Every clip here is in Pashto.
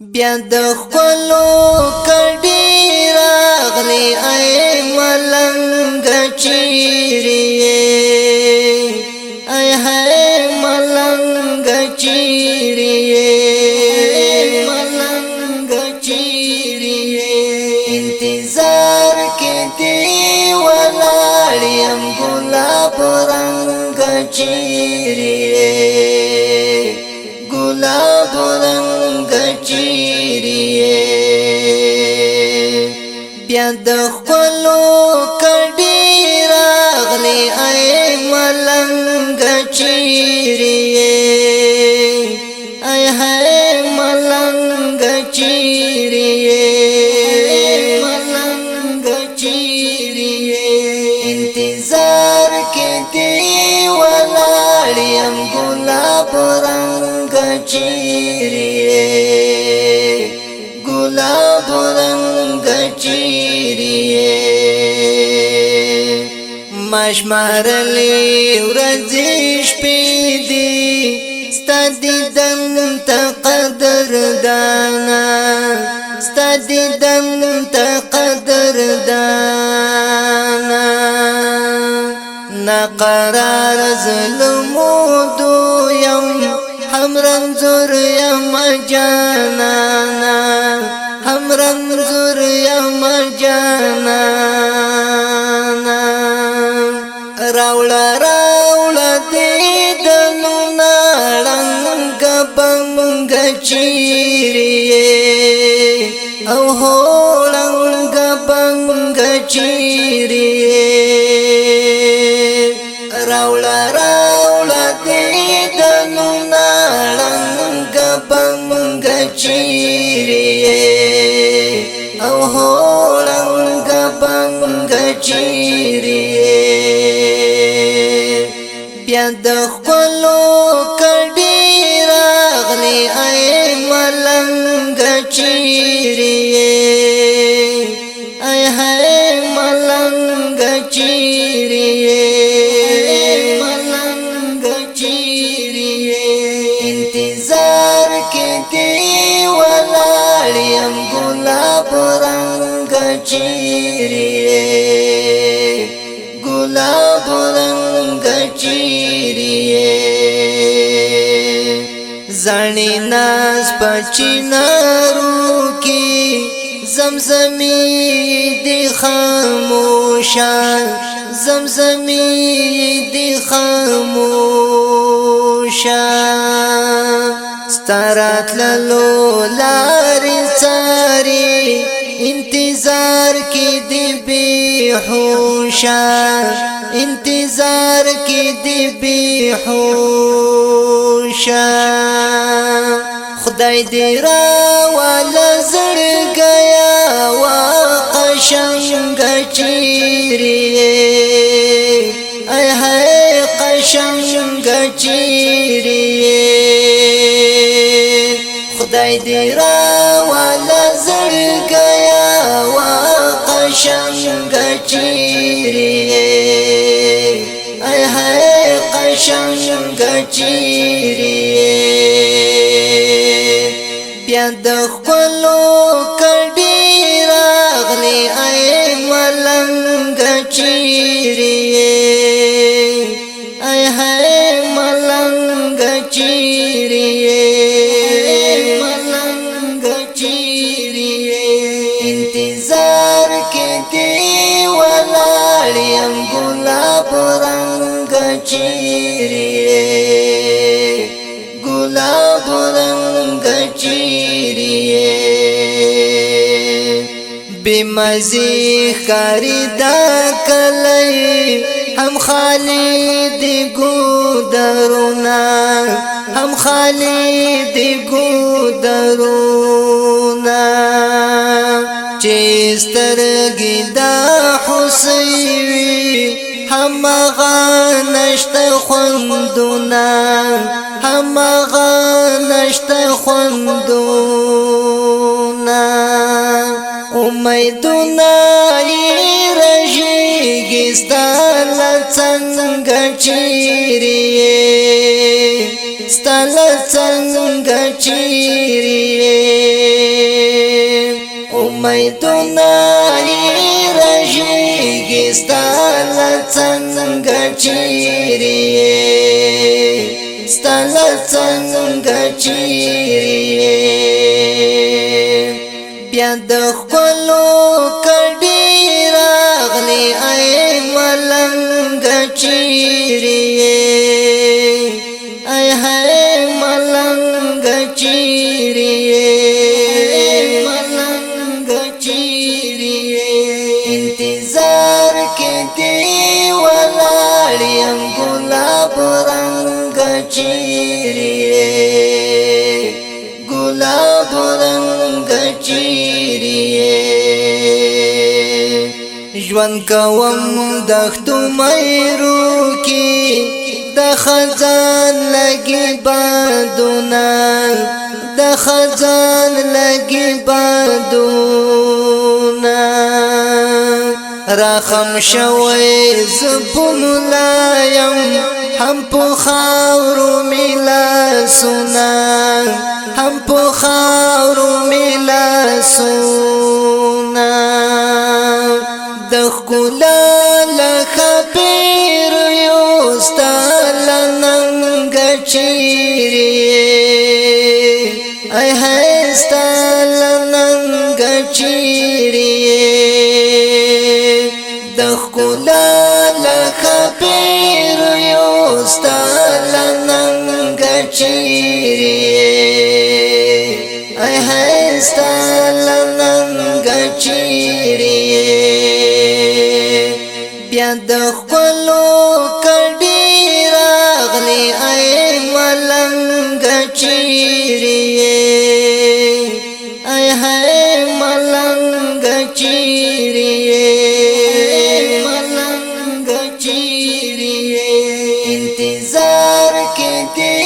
بیا د خپلو کډی راغلی ای ملنګ چیرې ای هی ملنګ چیرې ملنګ چیرې انتظار کې دی ولاړم ګلاب رنگ چیرې ګلاب رنگ چیرې بیا د خپلو کډی راغلی ای ملنګ چیرې ای هی ملنګ چیرې ملنګ چیرې انتظار کې دی ولاړم ګلاب رنگ چیرې ګلاب رنگ چیرې مشمارلی ورځې شپې دي ستا دیدن ته قدردانا ستا دیدن ته قدردانا نقرار ظلمودو یم هم رنزور یم جانانا هم رنزور یم جانانا راولا راولا دیدنو نارنگ بنگ چیرې او هولنگ بنگ چیرې راولا راولا دیدنو نارنگ بنگ چیرې او هولنگ بنگ چیرې بیا د خپلو کډی راغلی ای ملنګ چیرې ای هی ملنګ چیرې ملنګ چیرې انتظار کې دی ولاړم ګلاب رنگ چیرې ګلاب رنگ چیرې زانی ناز پچینارو کی زمزمی دی خاموشا زمزمی دی خاموشا ستارات للو لاری ساری انتظار کی دی بی ہوشا انتظار کی دی بی ہوشا خدای دی را والا زړګیا وا قشنګ چیرې ای هی قشنګ چیرې خدای دی را والا زړګیا وا قشنګ چیرې ای هی قشنګ چیرې بیا د خپلو کډی راغلی ای ملنګ چیرې ای هی ملنګ چیرې ملنګ چیرې انتظار کې دی ولاړم ګلاب رنگ چیرې ګلاب رنگ چیرې بمزی کاری دا کلی هم خالی دی ګودرونا هم خالی دی ګودرونا چې سترګې دا حسیوی هم غانشت خوندونا هم غانشت خوندونا امیدونا ای رژیگی ستال څنګه چیرې ستل څنګه چیرې امیدونه رژیږي ستا له څنګه چیرې ستا له څنګه چیرې بیا د ښکلو کډې راغلې ای ملنګ چیرې ای هی ملنګ چیرې ملنګ چیرې انتظار کې دی ولاړ یم ګلاب رنګ چیرې ګلاب رنګ چیرې ژوند کوم دښتو میرو کې د خزان لګي بادونه د خزان لګي بادونه راخم شوی زبون لایم هم په خاورو ملا سنا هم په خاورو ملا سنا د ښکلا لکه پیر یو ستا له ننګ چیرې ای هی ستا له ننګ چیرې د ښکلا لکه پیر یو ستا له ننګ چیرې ای هی ستا له ننګ چیرې بیا د ښکلو کډې راغلې ای ملنګ چیرې ای هی ملنګ چیرې ملنګ چیرې انتظار کې دی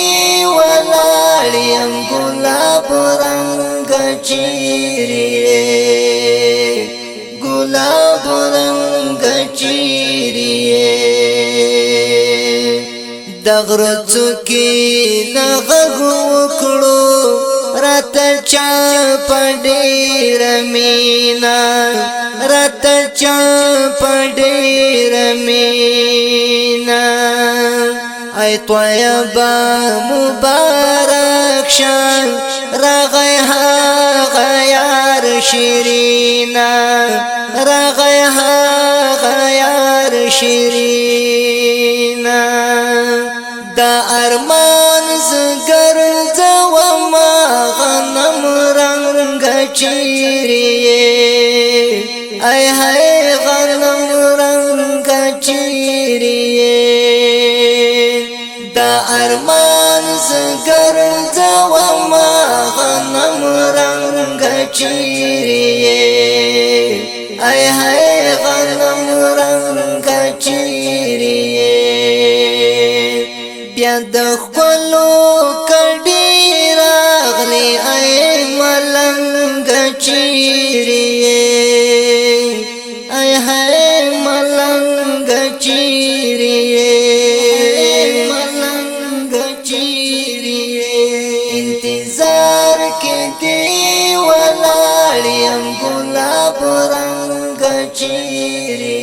ولاړ یم ګلاب رنګ چیرې ګلاب رنګ چیرې د غره څوکې نه غږ وکړو راته چا په ډېره مینه راته چا په ډېره مینه ای طیبه مبارک شه راغی هغه یار شیرینه راغی هغه یار شیرینه دا ارمان زګر ځوما غنم رنګ چیرې ای هی غنم رنګ چیرې دا ارمان زګر ځوما غنم رنګ چیرې ای هی غنم رنګ چیرې بیا د ښکلو کډې راغلې ای ملنګ چیرې ای هی ملنګ چیرې ملنګ چیرې انتظار کې دی ولاړ یم ګلاب رنګ چیرې